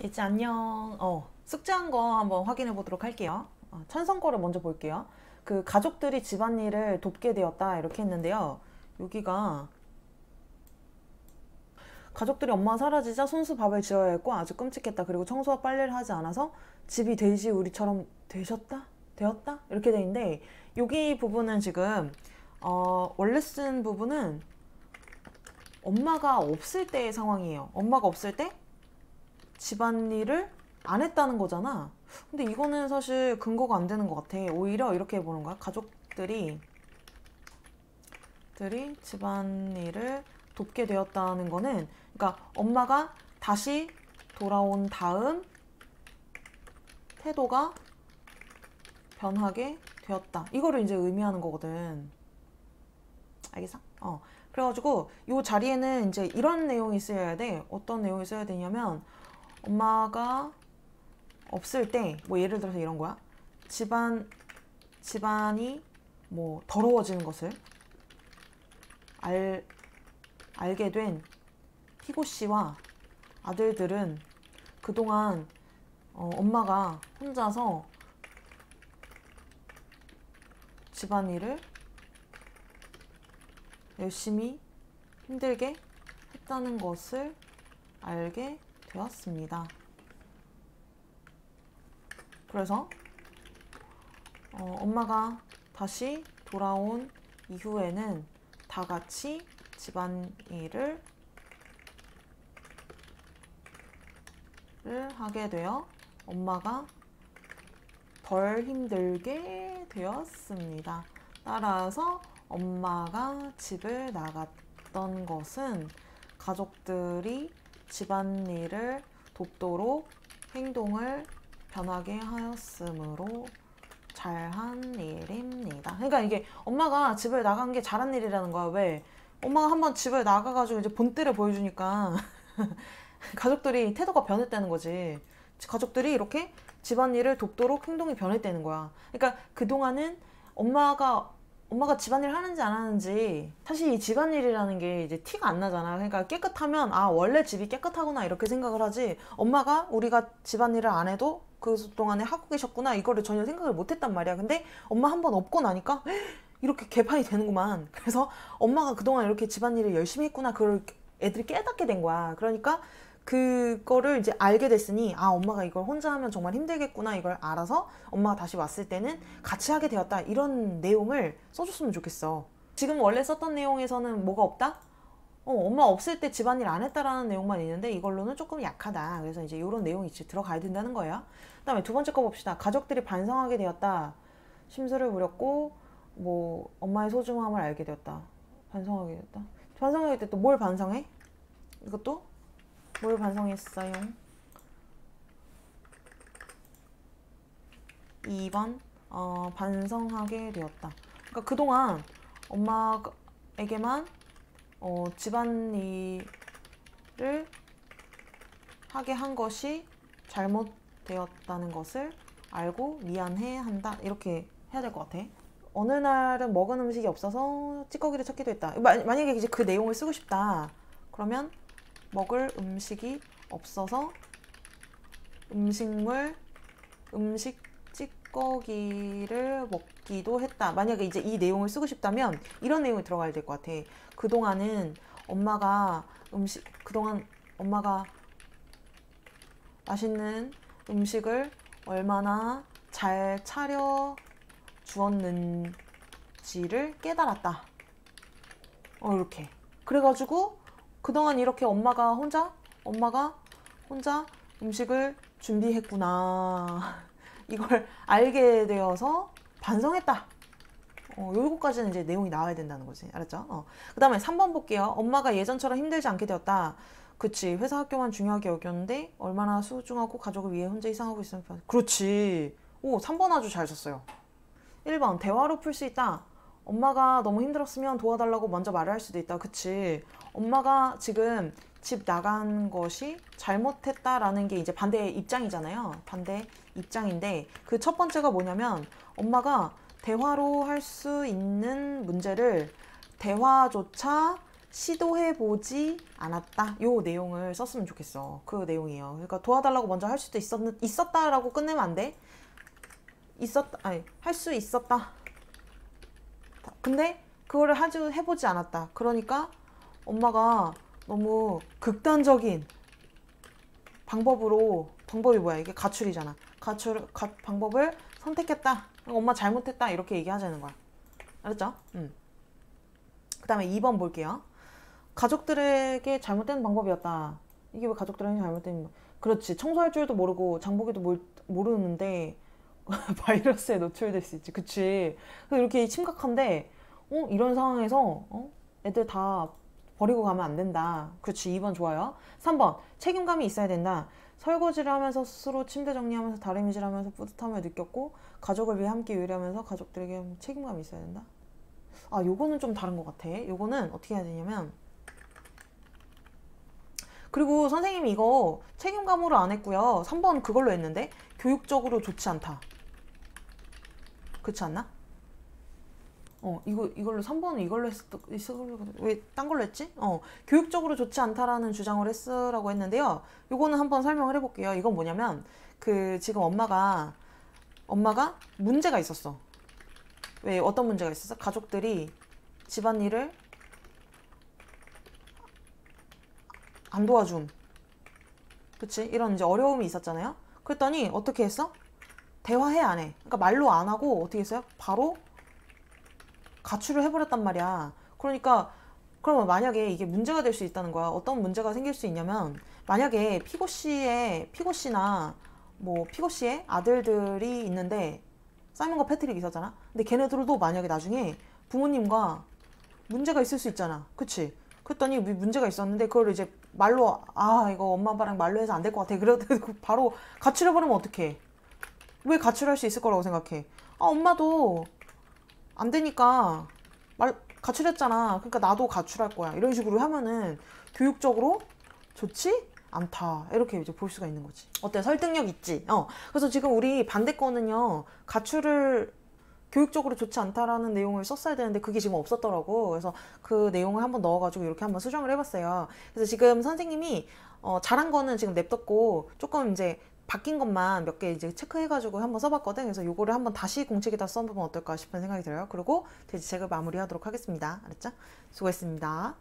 이제 안녕. 숙제한 거 한번 확인해 보도록 할게요. 찬성 거를 먼저 볼게요. 그 가족들이 집안일을 돕게 되었다 이렇게 했는데요. 여기가 가족들이 엄마가 사라지자 손수 밥을 지어야 했고 아주 끔찍했다. 그리고 청소와 빨래를 하지 않아서 집이 돼지 우리처럼 되었다 이렇게 돼 있는데 여기 부분은 지금 원래 쓴 부분은 엄마가 없을 때의 상황이에요. 엄마가 없을 때 집안일을 안 했다는 거잖아. 근데 이거는 사실 근거가 안 되는 것 같아. 오히려 이렇게 보는 거야. 가족들이 집안일을 돕게 되었다는 거는, 그러니까 엄마가 다시 돌아온 다음 태도가 변하게 되었다. 이거를 이제 의미하는 거거든. 알겠어? 그래가지고 이 자리에는 이제 이런 내용이 쓰여야 돼. 어떤 내용이 써야 되냐면 엄마가 없을 때, 뭐 예를 들어서 이런 거야. 집안이 뭐 더러워지는 것을 알게 된 희고 씨와 아들들은 그동안 엄마가 혼자서 집안일을 열심히 힘들게 했다는 것을 알게 되었습니다. 그래서 엄마가 다시 돌아온 이후에는 다 같이 집안일을 하게 되어 엄마가 덜 힘들게 되었습니다. 따라서 엄마가 집을 나갔던 것은 가족들이 집안일을 돕도록 행동을 변하게 하였으므로 잘한 일입니다. 그러니까 이게 엄마가 집을 나간 게 잘한 일이라는 거야. 왜? 엄마가 한번 집을 나가가지고 이제 본때를 보여주니까 가족들이 태도가 변했다는 거지. 가족들이 이렇게 집안일을 돕도록 행동이 변했다는 거야. 그러니까 그동안은 엄마가 집안일 하는지 안 하는지 사실 이 집안일이라는 게 이제 티가 안 나잖아. 그러니까 깨끗하면 원래 집이 깨끗하구나 이렇게 생각을 하지, 엄마가 우리가 집안일을 안 해도 그동안에 하고 계셨구나 이거를 전혀 생각을 못 했단 말이야. 근데 엄마 한번 없고 나니까 이렇게 개판이 되는구만. 그래서 엄마가 그동안 이렇게 집안일을 열심히 했구나 그걸 애들이 깨닫게 된 거야. 그러니까 그거를 이제 알게 됐으니 엄마가 이걸 혼자 하면 정말 힘들겠구나 이걸 알아서 엄마가 다시 왔을 때는 같이 하게 되었다, 이런 내용을 써줬으면 좋겠어. 지금 원래 썼던 내용에서는 뭐가 없다? 엄마 없을 때 집안일 안 했다라는 내용만 있는데 이걸로는 조금 약하다. 그래서 이제 이런 내용이 이제 들어가야 된다는 거예요. 그 다음에 두 번째 거 봅시다. 가족들이 반성하게 되었다. 심술을 부렸고 뭐 엄마의 소중함을 알게 되었다. 반성하게 되었다. 반성하게 될 때 또 뭘 반성해? 이것도 뭘 반성했어요? 2번 반성하게 되었다. 그러니까 그동안 엄마에게만 집안일을 하게 한 것이 잘못되었다는 것을 알고 미안해 한다. 이렇게 해야 될 것 같아. 어느 날은 먹은 음식이 없어서 찌꺼기를 찾기도 했다. 만약에 이제 그 내용을 쓰고 싶다. 그러면 먹을 음식이 없어서 음식 찌꺼기를 먹기도 했다. 만약에 이제 이 내용을 쓰고 싶다면 이런 내용이 들어가야 될 것 같아. 그동안 엄마가 맛있는 음식을 얼마나 잘 차려 주었는지를 깨달았다. 이렇게. 그래가지고 그동안 이렇게 엄마가 혼자 음식을 준비했구나. 이걸 알게 되어서 반성했다. 요거까지는 이제 내용이 나와야 된다는 거지. 알았죠? 그 다음에 3번 볼게요. 엄마가 예전처럼 힘들지 않게 되었다. 그치. 회사 학교만 중요하게 여겼는데 얼마나 소중하고 가족을 위해 혼자 희생하고 있으면 그렇지. 3번 아주 잘 썼어요. 1번 대화로 풀 수 있다. 엄마가 너무 힘들었으면 도와달라고 먼저 말을 할 수도 있다. 그치. 엄마가 지금 집 나간 것이 잘못했다라는 게 이제 반대 입장이잖아요. 반대 입장인데 그 첫 번째가 뭐냐면 엄마가 대화로 할 수 있는 문제를 대화조차 시도해보지 않았다. 요 내용을 썼으면 좋겠어. 그 내용이에요. 그러니까 도와달라고 먼저 할 수도 있었다라고 끝내면 안 돼. 아니, 할 수 있었다. 근데 그거를 해보지 않았다. 그러니까 엄마가 너무 극단적인 방법이 뭐야? 이게 가출이잖아. 방법을 선택했다. 엄마 잘못했다. 이렇게 얘기하자는 거야. 알았죠? 그 다음에 2번 볼게요. 가족들에게 잘못된 방법이었다. 이게 왜 가족들에게 잘못된 그렇지. 청소할 줄도 모르고 장보기도 모르는데 바이러스에 노출될 수 있지. 그치. 그래서 이렇게 심각한데 이런 상황에서 애들 다 버리고 가면 안 된다. 그렇지. 2번 좋아요. 3번 책임감이 있어야 된다. 설거지를 하면서 스스로 침대 정리하면서 다리미질하면서 뿌듯함을 느꼈고 가족을 위해 함께 요리하면서 가족들에게 책임감이 있어야 된다. 아, 요거는 좀 다른 것 같아. 요거는 어떻게 해야 되냐면 그리고 선생님이 이거 책임감으로 안 했고요. 3번 그걸로 했는데 교육적으로 좋지 않다. 그렇지 않나? 이걸로 3번은 이걸로 왜 딴 걸로 했지? 교육적으로 좋지 않다라는 주장을 했으라고 했는데요. 요거는 한번 설명을 해볼게요. 이건 뭐냐면 지금 엄마가 문제가 있었어. 왜 어떤 문제가 있었어? 가족들이 집안일을 안 도와줌. 그치? 이런 이제 어려움이 있었잖아요. 그랬더니 어떻게 했어? 대화해 안 해. 그러니까 말로 안 하고 어떻게 했어요? 바로 가출을 해버렸단 말이야. 그러니까 그러면 만약에 이게 문제가 될 수 있다는 거야. 어떤 문제가 생길 수 있냐면 만약에 피고 씨나 뭐 피고 씨의 아들들이 있는데 사이먼과 패트릭 있었잖아. 근데 걔네들도 만약에 나중에 부모님과 문제가 있을 수 있잖아. 그치? 그랬더니 문제가 있었는데 그걸 이제 말로 이거 엄마 아빠랑 말로 해서 안 될 것 같아. 그래도 바로 가출해버리면 어떡해? 왜 가출할 수 있을 거라고 생각해? 엄마도 안 되니까 가출했잖아. 그러니까 나도 가출할 거야. 이런 식으로 하면은 교육적으로 좋지 않다. 이렇게 이제 볼 수가 있는 거지. 어때? 설득력 있지? 그래서 지금 우리 반대 거는요. 가출을 교육적으로 좋지 않다라는 내용을 썼어야 되는데 그게 지금 없었더라고. 그래서 그 내용을 한번 넣어가지고 이렇게 한번 수정을 해봤어요. 그래서 지금 선생님이 잘한 거는 지금 냅뒀고 조금 이제 바뀐 것만 몇 개 이제 체크해가지고 한번 써봤거든. 그래서 요거를 한번 다시 공책에다 써보면 어떨까 싶은 생각이 들어요. 그리고 대지책을 마무리하도록 하겠습니다. 알았죠? 수고했습니다.